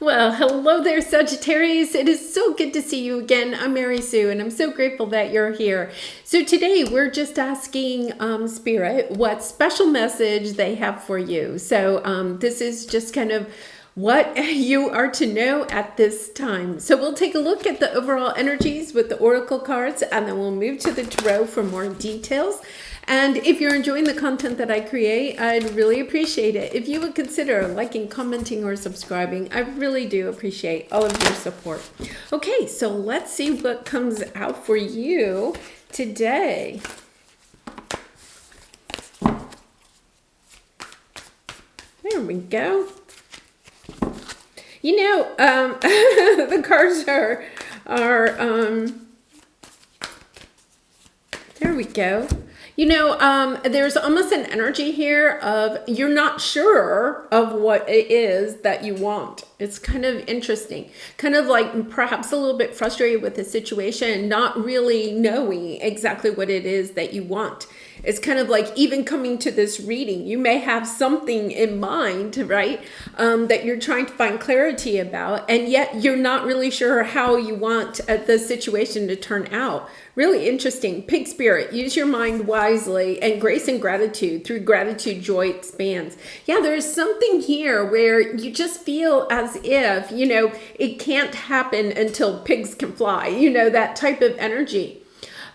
Well, hello there, Sagittarius. It is so good to see you again. I'm Mary Sue, and I'm so grateful that you're here. So today we're just asking Spirit what special message they have for you. So this is just kind of what you are to know at this time. So we'll take a look at the overall energies with the oracle cards, and then we'll move to the tarot for more details. And if you're enjoying the content that I create, I'd really appreciate it if you would consider liking, commenting, or subscribing. I really do appreciate all of your support. Okay, so let's see what comes out for you today. There we go. You know, the cards are there we go. You know, there's almost an energy here of you're not sure of what it is that you want. It's kind of interesting. Kind of like perhaps a little bit frustrated with the situation, not really knowing exactly what it is that you want. It's kind of like even coming to this reading, you may have something in mind, right? That you're trying to find clarity about, and yet you're not really sure how you want the situation to turn out. Really interesting. Pig spirit, use your mind wisely, and grace and gratitude. Through gratitude, joy expands. Yeah, there's something here where you just feel as if, you know, it can't happen until pigs can fly, you know, that type of energy.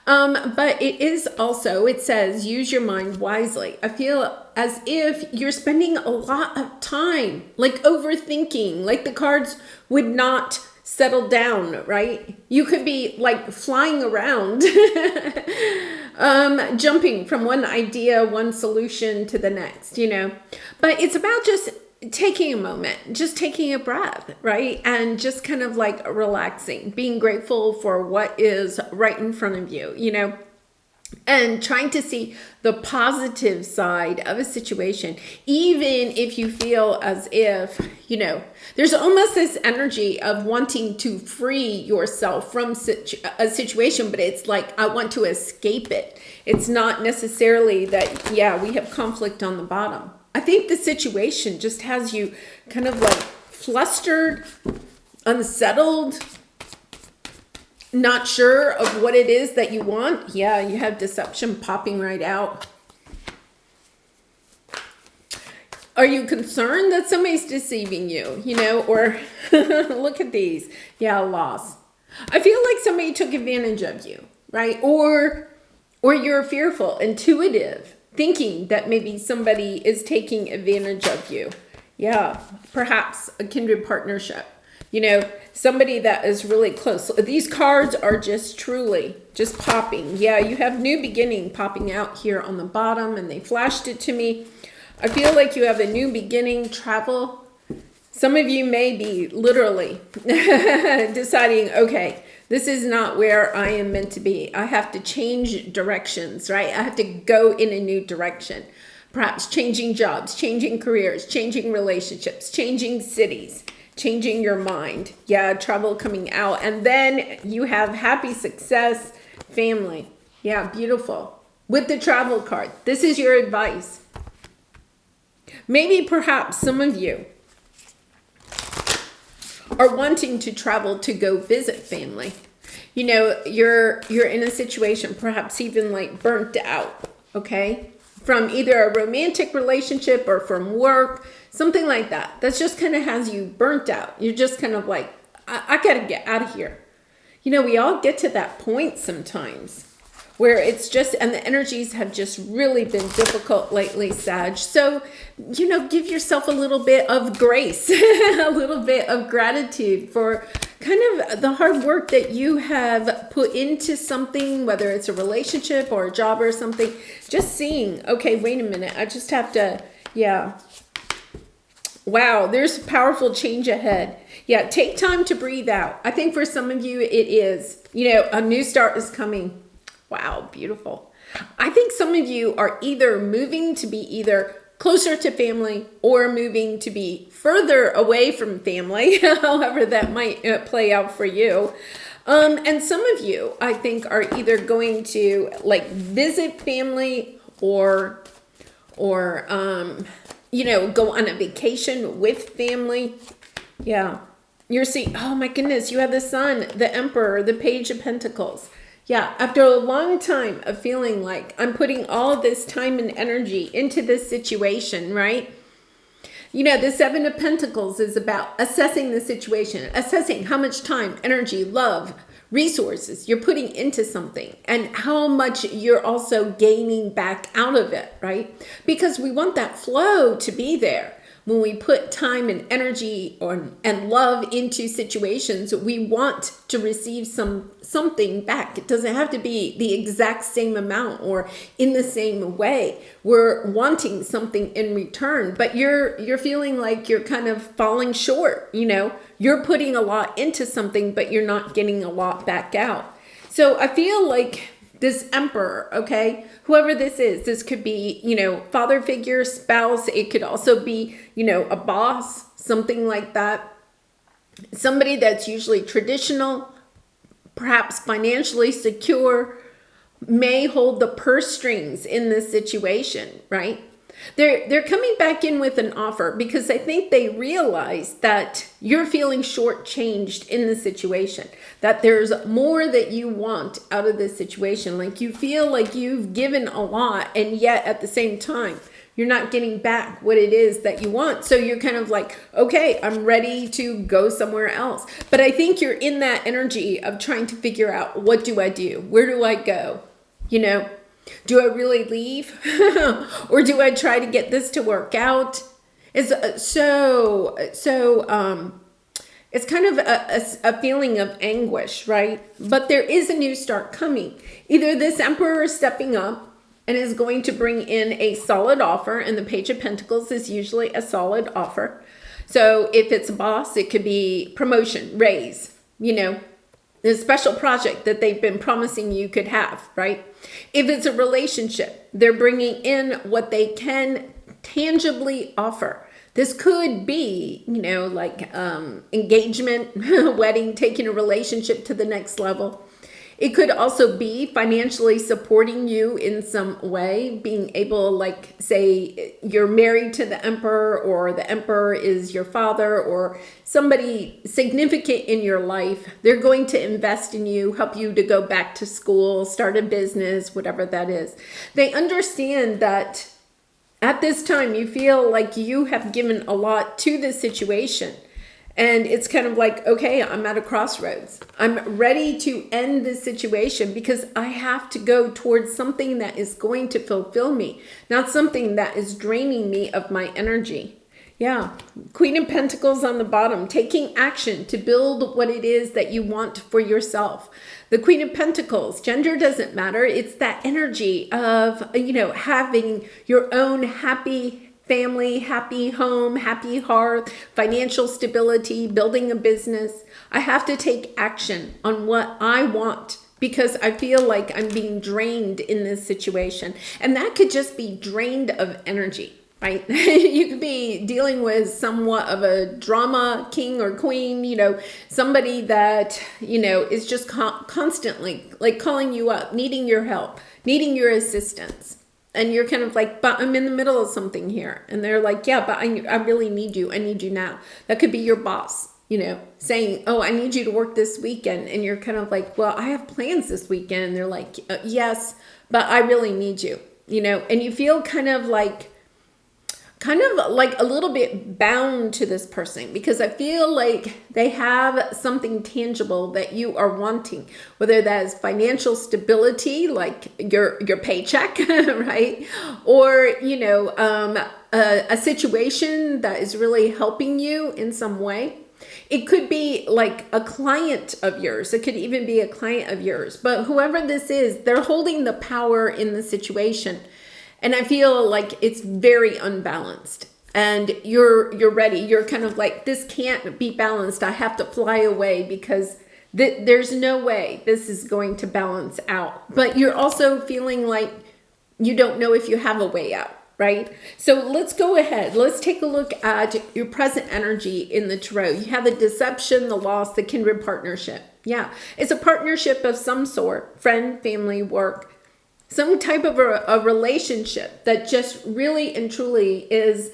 But it is also, it says, use your mind wisely. I feel as if you're spending a lot of time, like overthinking, like the cards would not settle down, right? You could be like flying around, jumping from one idea, one solution to the next, you know. But it's about just taking a moment, just taking a breath, right? And just kind of like relaxing, being grateful for what is right in front of you, you know, and trying to see the positive side of a situation, even if you feel as if, you know, there's almost this energy of wanting to free yourself from a situation, but it's like, I want to escape it. It's not necessarily that, yeah, we have conflict on the bottom. I think the situation just has you kind of like flustered, unsettled, not sure of what it is that you want. Yeah, you have deception popping right out. Are you concerned that somebody's deceiving you, you know, or look at these. Yeah, loss. I feel like somebody took advantage of you, right? Or you're fearful, intuitive, thinking that maybe somebody is taking advantage of you. Yeah, perhaps a kindred partnership. You know, somebody that is really close. These cards are just truly just popping. Yeah, you have new beginning popping out here on the bottom, and they flashed it to me. I feel like you have a new beginning, travel. Some of you may be literally deciding, okay, this is not where I am meant to be. I have to change directions, right? I have to go in a new direction. Perhaps changing jobs, changing careers, changing relationships, changing cities, changing your mind. Yeah, trouble coming out. And then you have happy success, family. Yeah, beautiful. With the travel card, this is your advice. Maybe perhaps some of you are wanting to travel to go visit family. You know, you're in a situation, perhaps even like burnt out, okay? From either a romantic relationship or from work, something like that. That's just kind of has you burnt out. You're just kind of like, I gotta get out of here. You know, we all get to that point sometimes where it's just, and the energies have just really been difficult lately, Sag. So, you know, give yourself a little bit of grace, a little bit of gratitude for kind of the hard work that you have put into something, whether it's a relationship or a job or something. Just seeing, okay, wait a minute, I just have to, yeah. Wow, there's powerful change ahead. Yeah, take time to breathe out. I think for some of you, it is, you know, a new start is coming. Wow, beautiful. I think some of you are either moving to be either closer to family or moving to be further away from family, however that might play out for you. And some of you, I think, are either going to like visit family or you know, go on a vacation with family. Yeah. You're seeing, oh my goodness, you have the Sun, the Emperor, the Page of Pentacles. Yeah, after a long time of feeling like I'm putting all of this time and energy into this situation, right? You know, the Seven of Pentacles is about assessing the situation, assessing how much time, energy, love, resources you're putting into something and how much you're also gaining back out of it, right? Because we want that flow to be there. When we put time and energy and love into situations, we want to receive something back. It doesn't have to be the exact same amount or in the same way. We're wanting something in return, but you're feeling like you're kind of falling short, you know? You're putting a lot into something, but you're not getting a lot back out. So I feel like this Emperor, okay, whoever this could be, you know, father figure, spouse. It could also be, you know, a boss, something like that. Somebody that's usually traditional, perhaps financially secure, may hold the purse strings in this situation, right? They're coming back in with an offer because I think they realize that you're feeling shortchanged in the situation, that there's more that you want out of this situation. Like you feel like you've given a lot and yet at the same time, you're not getting back what it is that you want. So you're kind of like, okay, I'm ready to go somewhere else. But I think you're in that energy of trying to figure out, what do I do? Where do I go? You know? Do I really leave? Or do I try to get this to work out? It's it's kind of a feeling of anguish, right? But there is a new start coming. Either this Emperor is stepping up and is going to bring in a solid offer, and the Page of Pentacles is usually a solid offer. So if it's a boss, it could be promotion, raise, you know, a special project that they've been promising you could have, right? If it's a relationship, they're bringing in what they can tangibly offer. This could be, you know, like engagement, wedding, taking a relationship to the next level. It could also be financially supporting you in some way, being able, like, say you're married to the Emperor, or the Emperor is your father or somebody significant in your life. They're going to invest in you, help you to go back to school, start a business, whatever that is. They understand that at this time you feel like you have given a lot to this situation. And it's kind of like, okay, I'm at a crossroads. I'm ready to end this situation because I have to go towards something that is going to fulfill me, not something that is draining me of my energy. Yeah, Queen of Pentacles on the bottom, taking action to build what it is that you want for yourself. The Queen of Pentacles, gender doesn't matter. It's that energy of, you know, having your own happy family, happy home, happy hearth, financial stability, building a business. I have to take action on what I want because I feel like I'm being drained in this situation. And that could just be drained of energy, right? You could be dealing with somewhat of a drama king or queen, you know, somebody that, you know, is just constantly like calling you up, needing your help, needing your assistance. And you're kind of like, but I'm in the middle of something here. And they're like, yeah, but I really need you. I need you now. That could be your boss, you know, saying, oh, I need you to work this weekend. And you're kind of like, well, I have plans this weekend. And they're like, yes, but I really need you, you know. And you feel kind of like a little bit bound to this person because I feel like they have something tangible that you are wanting, whether that is financial stability, like your paycheck, right? Or, you know, a situation that is really helping you in some way. It could be like a client of yours. It could even be a client of yours. But whoever this is, they're holding the power in the situation. And I feel like it's very unbalanced and you're ready. You're kind of like, this can't be balanced. I have to fly away because there's no way this is going to balance out. But you're also feeling like you don't know if you have a way out, right? So let's go ahead. Let's take a look at your present energy in the tarot. You have the deception, the loss, the kindred partnership. Yeah, it's a partnership of some sort, friend, family, work. Some type of a relationship that just really and truly is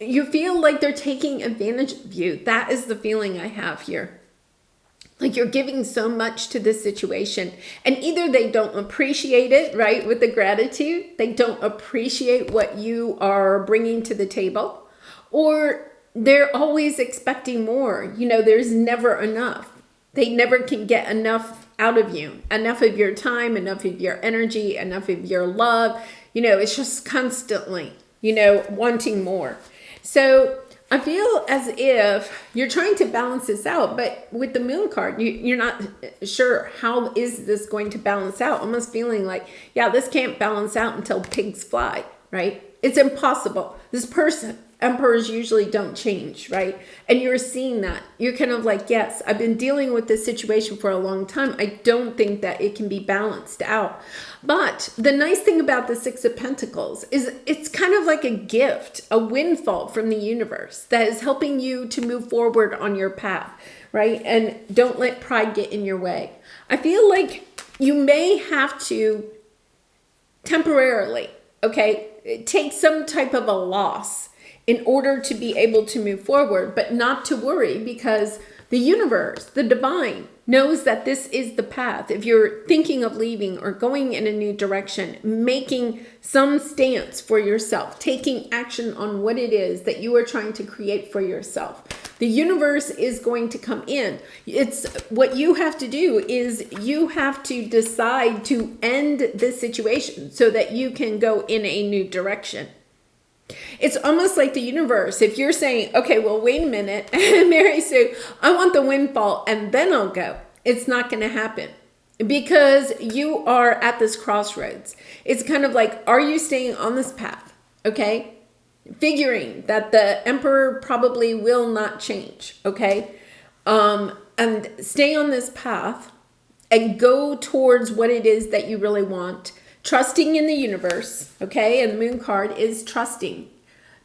you feel like they're taking advantage of you. That is the feeling I have here. Like you're giving so much to this situation, and either they don't appreciate it, right? With the gratitude, they don't appreciate what you are bringing to the table, or they're always expecting more. You know, there's never enough. They never can get enough out of you, enough of your time, enough of your energy, enough of your love. You know, it's just constantly, you know, wanting more. So I feel as if you're trying to balance this out, but with the moon card, you're not sure how is this going to balance out. Almost feeling like, yeah, this can't balance out until pigs fly, right? It's impossible. This person, emperors usually don't change, right? And you're seeing that. You're kind of like, yes, I've been dealing with this situation for a long time. I don't think that it can be balanced out. But the nice thing about the Six of Pentacles is it's kind of like a gift, a windfall from the universe that is helping you to move forward on your path, right? And don't let pride get in your way. I feel like you may have to temporarily, okay, take some type of a loss in order to be able to move forward, but not to worry, because the universe, the divine, knows that this is the path. If you're thinking of leaving or going in a new direction, making some stance for yourself, taking action on what it is that you are trying to create for yourself, the universe is going to come in. It's what you have to do is you have to decide to end this situation so that you can go in a new direction. It's almost like the universe. If you're saying, okay, well, wait a minute, Mary Sue, I want the windfall and then I'll go. It's not going to happen because you are at this crossroads. It's kind of like, are you staying on this path? Okay. Figuring that the emperor probably will not change. Okay. And stay on this path and go towards what it is that you really want. Trusting in the universe, okay? And the moon card is trusting,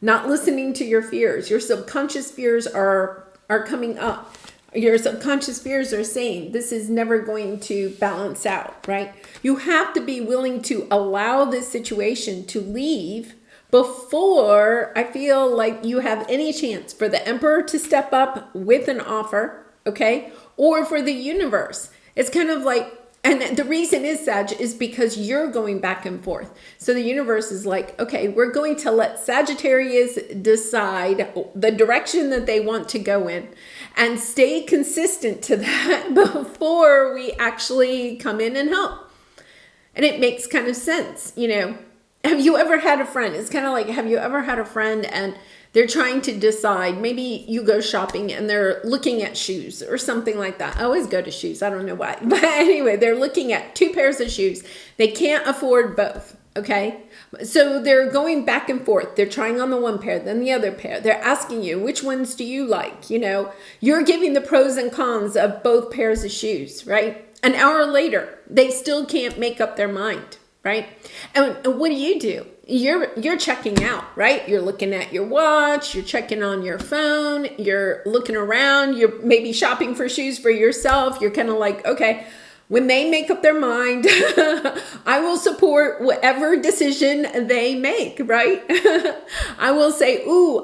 not listening to your fears. Your subconscious fears are coming up. Your subconscious fears are saying this is never going to balance out, right? You have to be willing to allow this situation to leave before I feel like you have any chance for the emperor to step up with an offer, okay? Or for the universe. It's kind of like, and the reason is, Sag, is because you're going back and forth. So the universe is like, okay, we're going to let Sagittarius decide the direction that they want to go in and stay consistent to that before we actually come in and help. And it makes kind of sense, you know. Have you ever had a friend? It's kind of like, have you ever had a friend and they're trying to decide, maybe you go shopping and they're looking at shoes or something like that. I always go to shoes. I don't know why. But anyway, they're looking at 2 pairs of shoes. They can't afford both. Okay. So they're going back and forth. They're trying on the one pair, then the other pair. They're asking you, which ones do you like? You know, you're giving the pros and cons of both pairs of shoes, right? An hour later, they still can't make up their mind, right? And what do? You're checking out, right? You're looking at your watch, you're checking on your phone, you're looking around, you're maybe shopping for shoes for yourself. You're kind of like, okay, when they make up their mind, I will support whatever decision they make, right? I will say, ooh,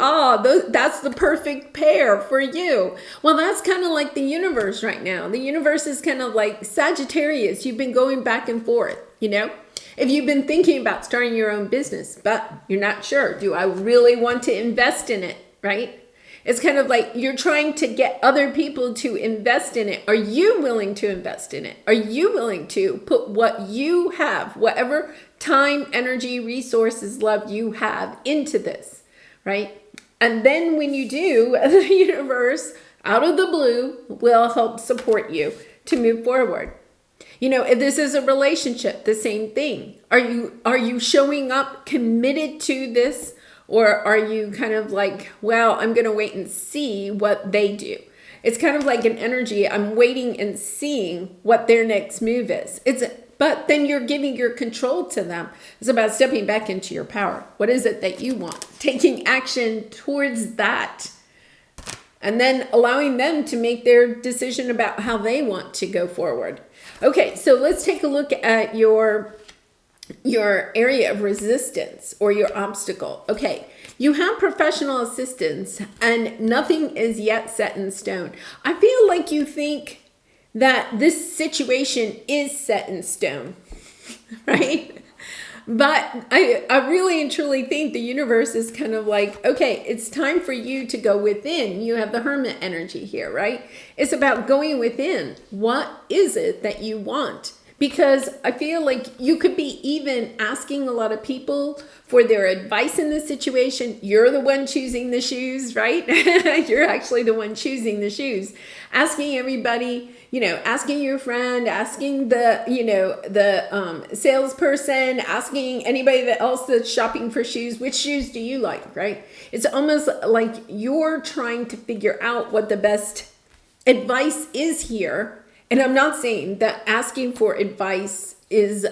that's the perfect pair for you. Well, that's kind of like the universe right now. The universe is kind of like Sagittarius. You've been going back and forth, you know? If you've been thinking about starting your own business, but you're not sure, do I really want to invest in it, right? It's kind of like you're trying to get other people to invest in it. Are you willing to invest in it? Are you willing to put what you have, whatever time, energy, resources, love you have into this, right? And then when you do, the universe, out of the blue, will help support you to move forward. You know, if this is a relationship, the same thing. Are you showing up committed to this, or are you kind of like, well, I'm going to wait and see what they do? It's kind of like an energy. I'm waiting and seeing what their next move is. But then you're giving your control to them. It's about stepping back into your power. What is it that you want? Taking action towards that. And then allowing them to make their decision about how they want to go forward. Okay, so let's take a look at your area of resistance or your obstacle. Okay, You have professional assistance and nothing is yet set in stone. I feel like you think that this situation is set in stone, right? But I really and truly think the universe is kind of like, okay, it's time for you to go within. You have the hermit energy here, right? It's about going within. What is it that you want? Because I feel like you could be even asking a lot of people for their advice in this situation. You're the one choosing the shoes, right? You're actually the one choosing the shoes. Asking everybody, asking your friend, asking the salesperson, asking anybody else that's shopping for shoes, which shoes do you like, right? It's almost like you're trying to figure out what the best advice is here. And I'm not saying that asking for advice is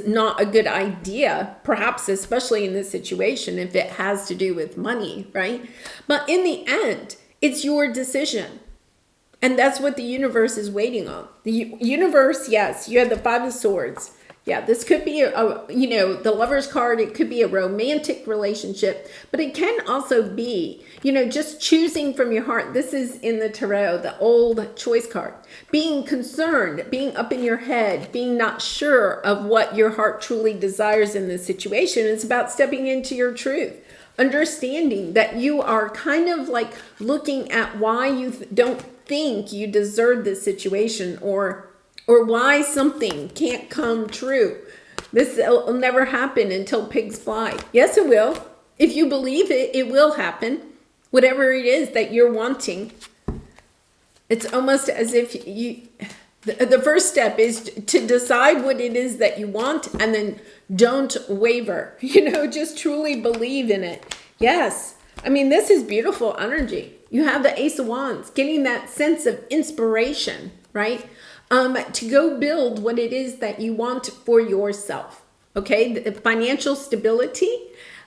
not a good idea, perhaps especially in this situation if it has to do with money, right? But in the end, it's your decision. And that's what the universe is waiting on. The universe, yes, you have the Five of Swords. Yeah, this could be the Lover's card. It could be a romantic relationship, but it can also be, just choosing from your heart. This is in the tarot, the old choice card. Being concerned, being up in your head, being not sure of what your heart truly desires in this situation. It's about stepping into your truth. Understanding that you are kind of like looking at why you don't think you deserve this situation or why something can't come true. This will never happen until pigs fly. Yes, it will. If you believe it, it will happen. Whatever it is that you're wanting. It's almost as if the first step is to decide what it is that you want and then don't waver. Just truly believe in it. Yes. I mean, this is beautiful energy. You have the Ace of Wands, getting that sense of inspiration, right? To go build what it is that you want for yourself. Okay, the financial stability.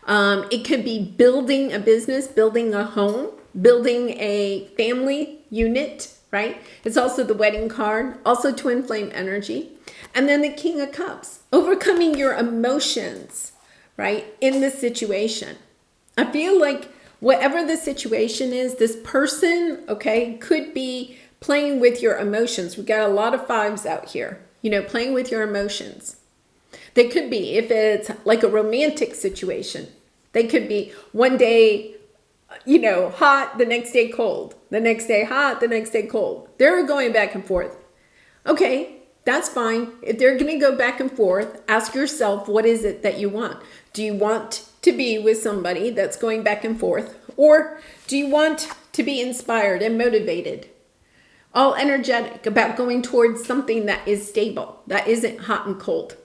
It could be building a business, building a home, building a family unit, right? It's also the wedding card, also twin flame energy. And then the King of Cups, overcoming your emotions, right? In this situation. I feel like whatever the situation is, this person, okay, could be playing with your emotions. We got a lot of fives out here, playing with your emotions. They could be, if it's like a romantic situation, they could be one day, hot, the next day cold, the next day hot, the next day cold. They're going back and forth. Okay, that's fine. If they're going to go back and forth, ask yourself, what is it that you want? Do you want to be with somebody that's going back and forth? Or do you want to be inspired and motivated? All energetic about going towards something that is stable, that isn't hot and cold.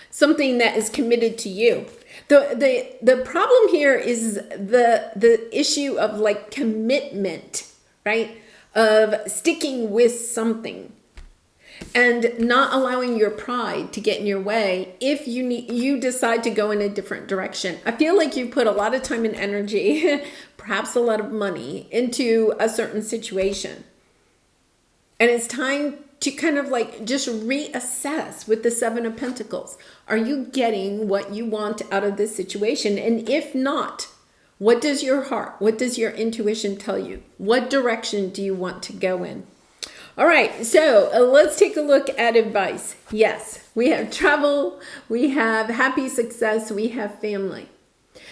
Something that is committed to you. The problem here is the issue of like commitment, right? Of sticking with something and not allowing your pride to get in your way if you decide to go in a different direction. I feel like you put a lot of time and energy, perhaps a lot of money, into a certain situation. And it's time to kind of like just reassess with the Seven of Pentacles. Are you getting what you want out of this situation? And if not, what does your heart, what does your intuition tell you? What direction do you want to go in? All right, so let's take a look at advice. Yes, we have travel, we have happy success, we have family.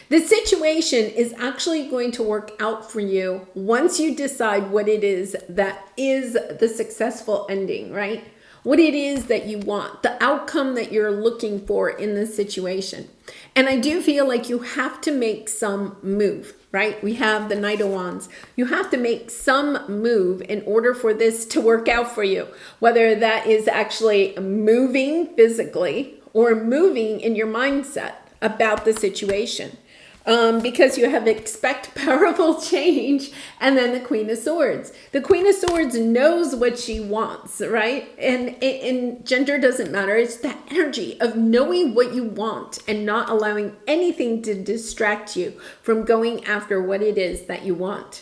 The situation is actually going to work out for you once you decide what it is that is the successful ending, right? What it is that you want, the outcome that you're looking for in this situation. And I do feel like you have to make some move, right? We have the Knight of Wands. You have to make some move in order for this to work out for you, whether that is actually moving physically or moving in your mindset about the situation. Because you have expect powerful change, and then the Queen of Swords. The Queen of Swords knows what she wants, right? And gender doesn't matter. It's that energy of knowing what you want and not allowing anything to distract you from going after what it is that you want.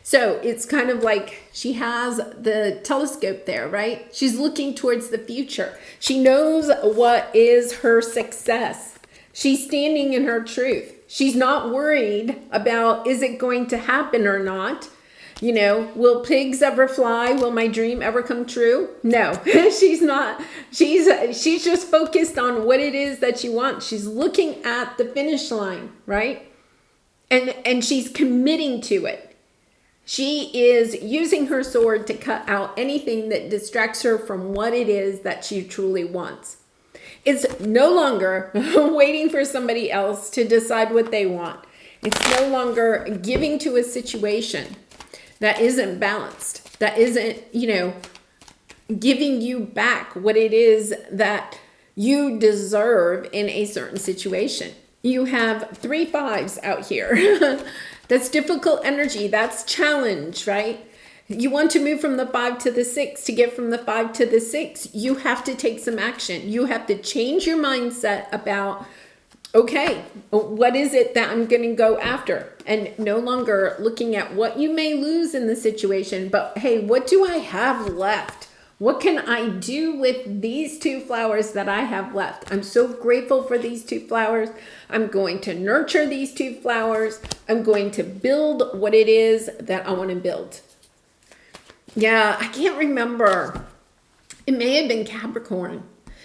So it's kind of like she has the telescope there, right? She's looking towards the future. She knows what is her success. She's standing in her truth. She's not worried about, is it going to happen or not? You know, will pigs ever fly? Will my dream ever come true? No, she's not. She's just focused on what it is that she wants. She's looking at the finish line, right? And she's committing to it. She is using her sword to cut out anything that distracts her from what it is that she truly wants. It's no longer waiting for somebody else to decide what they want. It's no longer giving to a situation that isn't balanced, that isn't, you know, giving you back what it is that you deserve in a certain situation. You have 3 5s out here. That's difficult energy. That's challenge, right? You want to move from the 5 to the 6. To get from the 5 to the 6, you have to take some action. You have to change your mindset about, okay, what is it that I'm going to go after? And no longer looking at what you may lose in the situation, but hey, what do I have left? What can I do with these 2 flowers that I have left? I'm so grateful for these 2 flowers. I'm going to nurture these 2 flowers. I'm going to build what it is that I want to build. Yeah, I can't remember. It may have been Capricorn.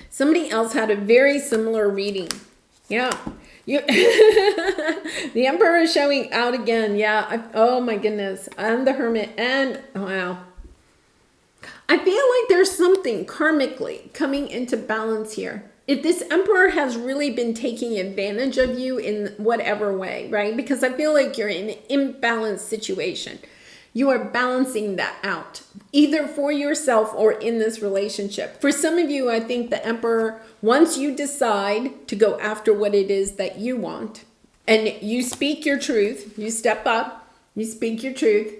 Somebody else had a very similar reading. Yeah. The Emperor is showing out again. Yeah. Oh my goodness. And the Hermit. And wow. I feel like there's something karmically coming into balance here. If this Emperor has really been taking advantage of you in whatever way, right? Because I feel like you're in an imbalanced situation. You are balancing that out, either for yourself or in this relationship. For some of you, I think the Emperor, once you decide to go after what it is that you want, and you speak your truth, you step up, you speak your truth,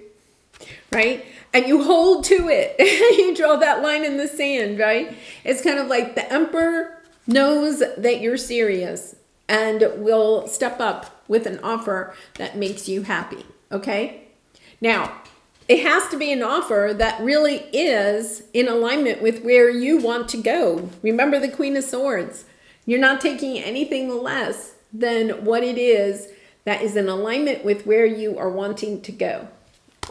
right? And you hold to it. You draw that line in the sand, right? It's kind of like the Emperor knows that you're serious and will step up with an offer that makes you happy, okay? Now, it has to be an offer that really is in alignment with where you want to go. Remember the Queen of Swords. You're not taking anything less than what it is that is in alignment with where you are wanting to go.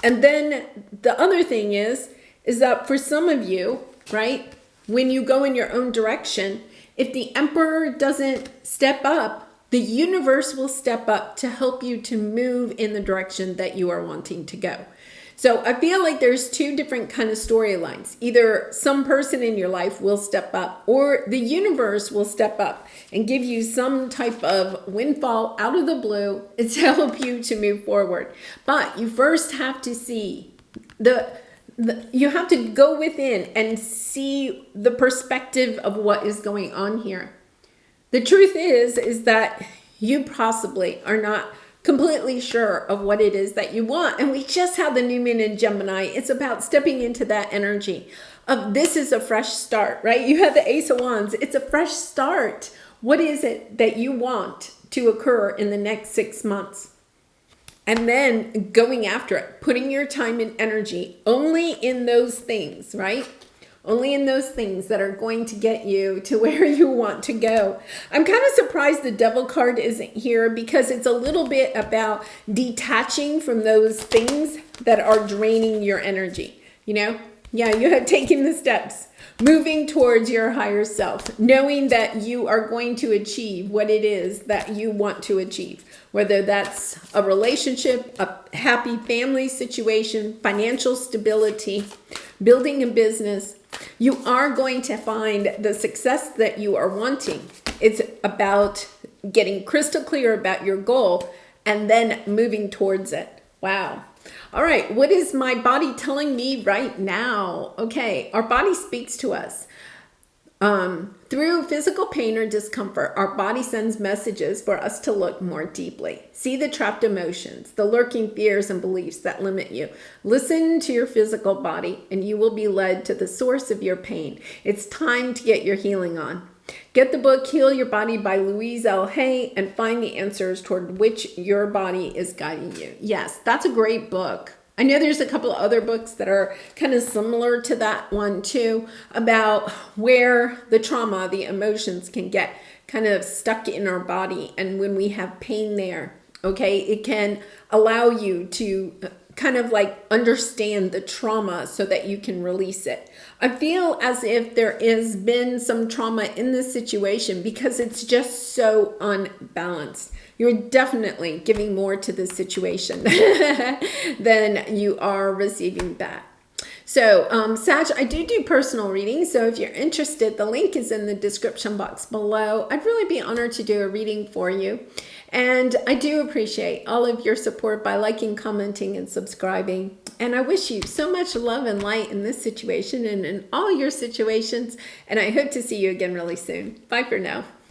And then the other thing is that for some of you, right, when you go in your own direction, if the Emperor doesn't step up, the universe will step up to help you to move in the direction that you are wanting to go. So I feel like there's 2 different kind of storylines. Either some person in your life will step up, or the universe will step up and give you some type of windfall out of the blue to help you to move forward. But you first have to see you have to go within and see the perspective of what is going on here. The truth is that you possibly are not completely sure of what it is that you want. And we just had the new moon in Gemini. It's about stepping into that energy of this is a fresh start, right? You have the Ace of Wands. It's a fresh start. What is it that you want to occur in the next 6 months? And then going after it, putting your time and energy only in those things, right? Only in those things that are going to get you to where you want to go. I'm kind of surprised the Devil card isn't here because it's a little bit about detaching from those things that are draining your energy. You know? Yeah, you have taken the steps, moving towards your higher self, knowing that you are going to achieve what it is that you want to achieve, whether that's a relationship, a happy family situation, financial stability, building a business. You are going to find the success that you are wanting. It's about getting crystal clear about your goal and then moving towards it. Wow. All right, what is my body telling me right now? Okay, our body speaks to us. Through physical pain or discomfort, our body sends messages for us to look more deeply. See the trapped emotions, the lurking fears and beliefs that limit you. Listen to your physical body and you will be led to the source of your pain. It's time to get your healing on. Get the book Heal Your Body by Louise L. Hay and find the answers toward which your body is guiding you. Yes, that's a great book. I know there's a couple of other books that are kind of similar to that one too, about where the trauma, the emotions can get kind of stuck in our body. And when we have pain there, okay, it can allow you to kind of like understand the trauma so that you can release it. I feel as if there has been some trauma in this situation because it's just so unbalanced. You're definitely giving more to this situation than you are receiving back. So, Sag, I do personal readings. So if you're interested, the link is in the description box below. I'd really be honored to do a reading for you. And I do appreciate all of your support by liking, commenting, and subscribing. And I wish you so much love and light in this situation and in all your situations. And I hope to see you again really soon. Bye for now.